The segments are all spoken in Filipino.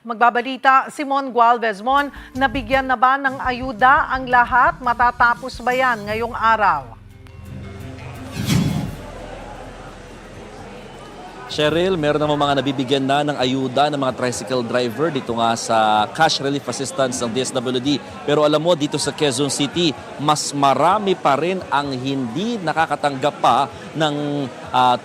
Magbabalita si Mon Gualvez. Mon, nabigyan na ba ng ayuda ang lahat? Matatapos ba yan ngayong araw? Cheryl, meron naman mga nabibigyan na ng ayuda ng mga tricycle driver dito nga sa cash relief assistance ng DSWD. Pero alam mo, dito sa Quezon City, mas marami pa rin ang hindi nakakatanggap pa ng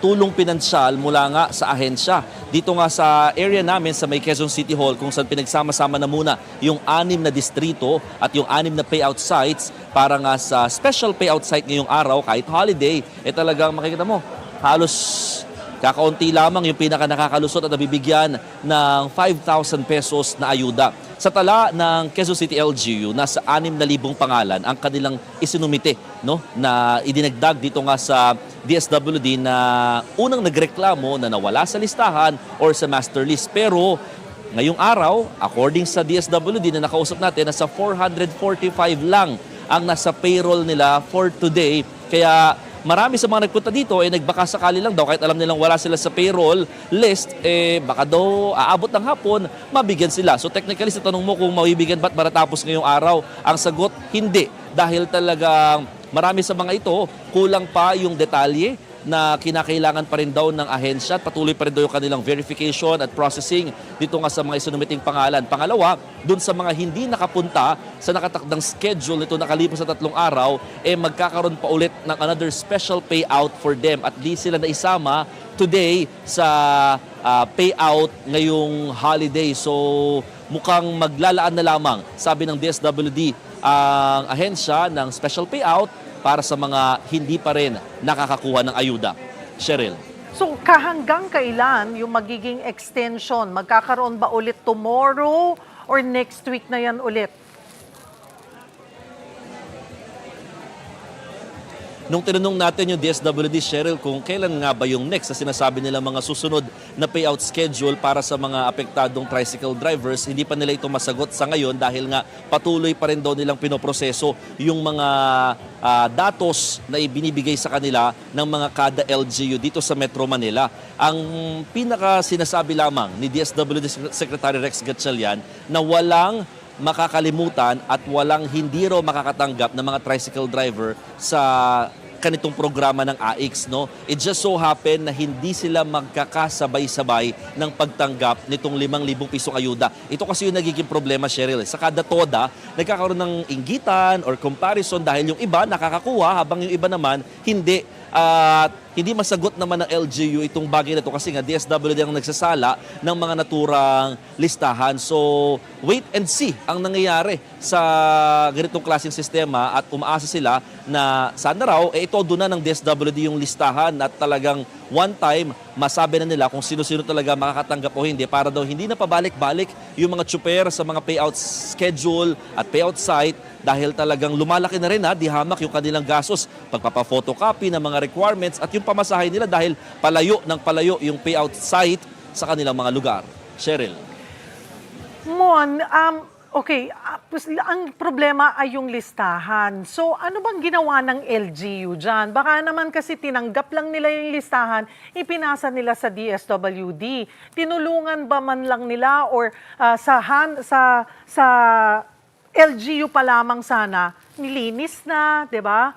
tulong pinansyal mula nga sa ahensya. Dito nga sa area namin sa may Quezon City Hall kung saan pinagsama-sama na muna yung 6 na distrito at yung 6 na payout sites para nga sa special payout site ngayong araw kahit holiday, talagang makikita mo, halos kakaunti lamang yung pinaka nakakalusot at nabibigyan ng 5,000 pesos na ayuda. Sa tala ng Quezon City LGU, nasa 6,000 pangalan ang kanilang isinumite, no, na idinagdag dito nga sa DSWD na unang nagreklamo na nawala sa listahan or sa master list. Pero ngayong araw, according sa DSWD na nakausap natin, nasa 445 lang ang nasa payroll nila for today. Kaya marami sa mga nagpunta dito nagbaka sakali lang daw kahit alam nilang wala sila sa payroll list, baka daw aabot ng hapon, mabigyan sila. So technically sa tanong mo kung mabibigyan ba't matatapos ngayong araw, ang sagot, hindi. Dahil talagang marami sa mga ito, kulang pa yung detalye na kinakailangan pa rin daw ng ahensya at patuloy pa rin daw yung kanilang verification at processing dito nga sa mga isinumiting pangalan. Pangalawa, dun sa mga hindi nakapunta sa nakatakdang schedule nito nakalipas sa 3 araw, magkakaroon pa ulit ng another special payout for them at di sila naisama today sa payout ngayong holiday. So mukhang maglalaan na lamang, sabi ng DSWD, ang ahensya ng special payout para sa mga hindi pa rin nakakakuha ng ayuda. Cheryl. So hanggang kailan yung magiging extension? Magkakaroon ba ulit tomorrow or next week na yan ulit? Nung tinanong natin yung DSWD, Cheryl, kung kailan nga ba yung next na sinasabi nila mga susunod na payout schedule para sa mga apektadong tricycle drivers, hindi pa nila ito masagot sa ngayon dahil nga patuloy pa rin daw nilang pinoproseso yung mga datos na ibinibigay sa kanila ng mga kada LGU dito sa Metro Manila. Ang pinaka sinasabi lamang ni DSWD Secretary Rex Gatchalian na walang makakalimutan at walang hindi raw makakatanggap ng mga tricycle driver sa kanitong programa ng AIX, no? It just so happen na hindi sila magkakasabay-sabay ng pagtanggap nitong 5,000 pisong ayuda. Ito kasi yung nagiging problema, Cheryl. Sa kada toda, nagkakaroon ng inggitan or comparison dahil yung iba nakakakuha habang yung iba naman hindi. At hindi masagot naman ng LGU itong bagay na ito kasi nga DSWD ang nagsasala ng mga naturang listahan. So wait and see ang nangyayari sa ganitong klaseng sistema at umaasa sila na sana raw itodo na ng DSWD yung listahan at talagang one time masabi na nila kung sino-sino talaga makakatanggap o hindi para daw hindi na pabalik-balik yung mga tsuper sa mga payout schedule at payout site dahil talagang lumalaki na rin di hamak yung kanilang gastos, pagpapa-photocopy ng mga requirements at yung pamasahe nila dahil palayo ng palayo yung payout site sa kanilang mga lugar. Cheryl. Mon, okay, ang problema ay yung listahan. So ano bang ginawa ng LGU dyan? Baka naman kasi tinanggap lang nila yung listahan, ipinasa nila sa DSWD. Tinulungan ba man lang nila or sa LGU pa lamang sana, nilinis na, di ba?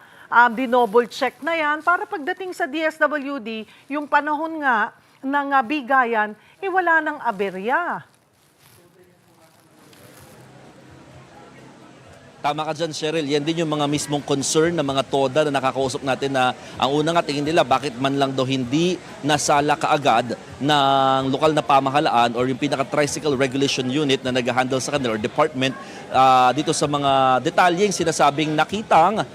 Dinoble check na yan para pagdating sa DSWD, yung panahon nga ng bigayan, wala ng aberya. Tama ka dyan, Cheryl. Yan din yung mga mismong concern ng mga TODA na nakakausap natin na ang una nga tingin nila bakit man lang daw hindi nasala kaagad ng lokal na pamahalaan or yung pinaka-tricycle regulation unit na nag-handle sa kanila or department dito sa mga detalyeng sinasabing nakitang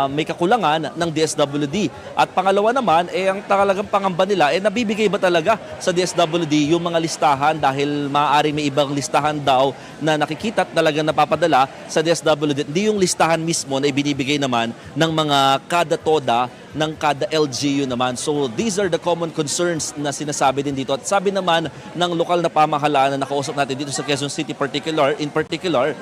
may kakulangan ng DSWD. At pangalawa naman, ang talagang pangamba nila, nabibigay ba talaga sa DSWD yung mga listahan dahil maaaring may ibang listahan daw na nakikita at talagang napapadala sa DSWD. Hindi yung listahan mismo na ibinibigay naman ng mga kada TODA ng kada LGU naman. So these are the common concerns na sinasabi din dito. At sabi naman ng lokal na pamahalaan na nakausap natin dito sa Quezon City in particular,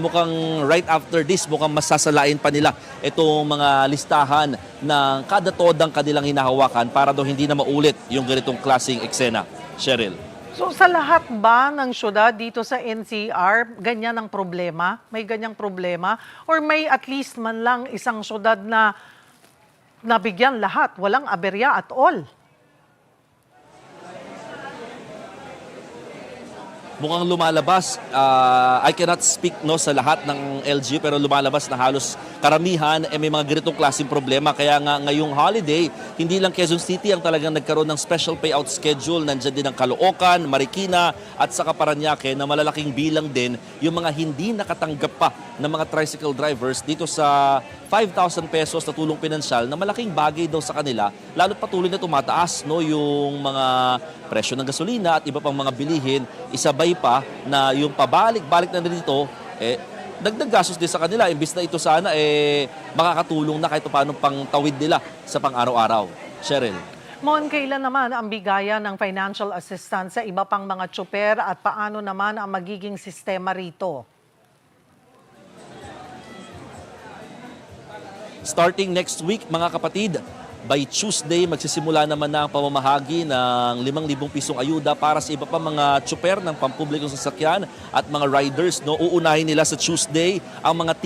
mukhang right after this, mukhang masasalain pa nila itong mga listahan ng kada todang kanilang hinahawakan para daw hindi na maulit yung ganitong klaseng eksena. Cheryl. So sa lahat ba ng syudad dito sa NCR, ganyan ang problema? May ganyang problema? Or may at least man lang isang syudad na nabigyan lahat, walang aberya at all? Mukhang lumalabas, I cannot speak sa lahat ng LGU, pero lumalabas na halos karamihan may mga ganitong klaseng problema. Kaya nga ngayong holiday, hindi lang Quezon City ang talagang nagkaroon ng special payout schedule. Nandiyan din ang Caloocan, Marikina at saka Parañaque na malalaking bilang din yung mga hindi nakatanggap pa ng mga tricycle drivers dito sa 5,000 pesos na tulong pinansyal na malaking bagay daw sa kanila, lalo't patuloy na tumataas yung mga presyo ng gasolina at iba pang mga bilihin. Isabay pa na yung pabalik-balik na dito, dagdag gastos din sa kanila. Imbis na ito sana, makakatulong na kahit paano pang tawid nila sa pang-araw-araw. Cheryl. Mon, kailan naman ang bigayan ng financial assistance sa iba pang mga tsuper at paano naman ang magiging sistema rito? Starting next week, mga kapatid, by Tuesday, magsisimula naman na ang pamamahagi ng 5,000 pisong ayuda para sa iba pa mga tsuper ng pampublikong sasakyan at mga riders. Uunahin nila sa Tuesday ang mga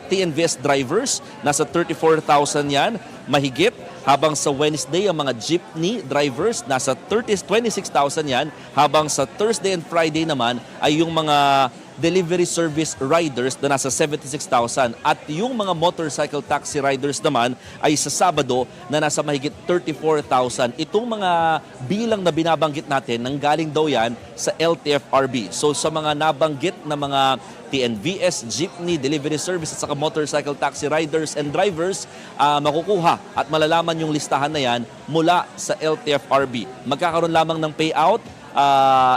TNVS drivers. Nasa 34,000 yan, mahigit. Habang sa Wednesday, ang mga jeepney drivers, nasa 26,000 yan. Habang sa Thursday and Friday naman, ay yung mga delivery service riders na nasa 76,000. At yung mga motorcycle taxi riders naman ay sa Sabado na nasa mahigit 34,000. Itong mga bilang na binabanggit natin, nanggaling daw yan sa LTFRB. So sa mga nabanggit na mga TNVS, jeepney, delivery service at saka motorcycle taxi riders and drivers, makukuha at malalaman yung listahan na yan mula sa LTFRB. Magkakaroon lamang ng payout,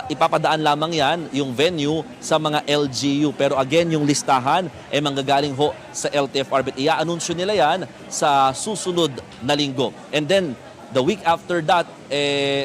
ipapadaan lamang yan, yung venue, sa mga LGU. Pero again, yung listahan manggagaling ho sa LTFRB. Ia-anunsyo nila yan sa susunod na linggo. And then, the week after that,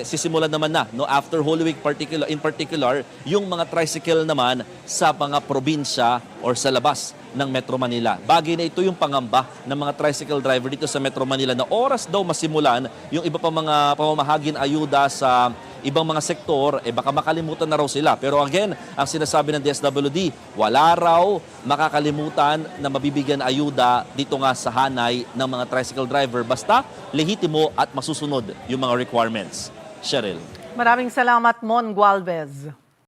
sisimulan naman na, after Holy Week in particular, yung mga tricycle naman sa mga probinsya or sa labas ng Metro Manila. Bagay na ito yung pangamba ng mga tricycle driver dito sa Metro Manila na oras daw masimulan yung iba pa mga pamamahagin ayuda sa ibang mga sektor, baka makalimutan na raw sila. Pero again, ang sinasabi ng DSWD, wala raw makakalimutan na mabibigyan ayuda dito nga sa hanay ng mga tricycle driver. Basta, lehitimo at masusunod yung mga requirements. Cheryl. Maraming salamat, Mon Gualvez.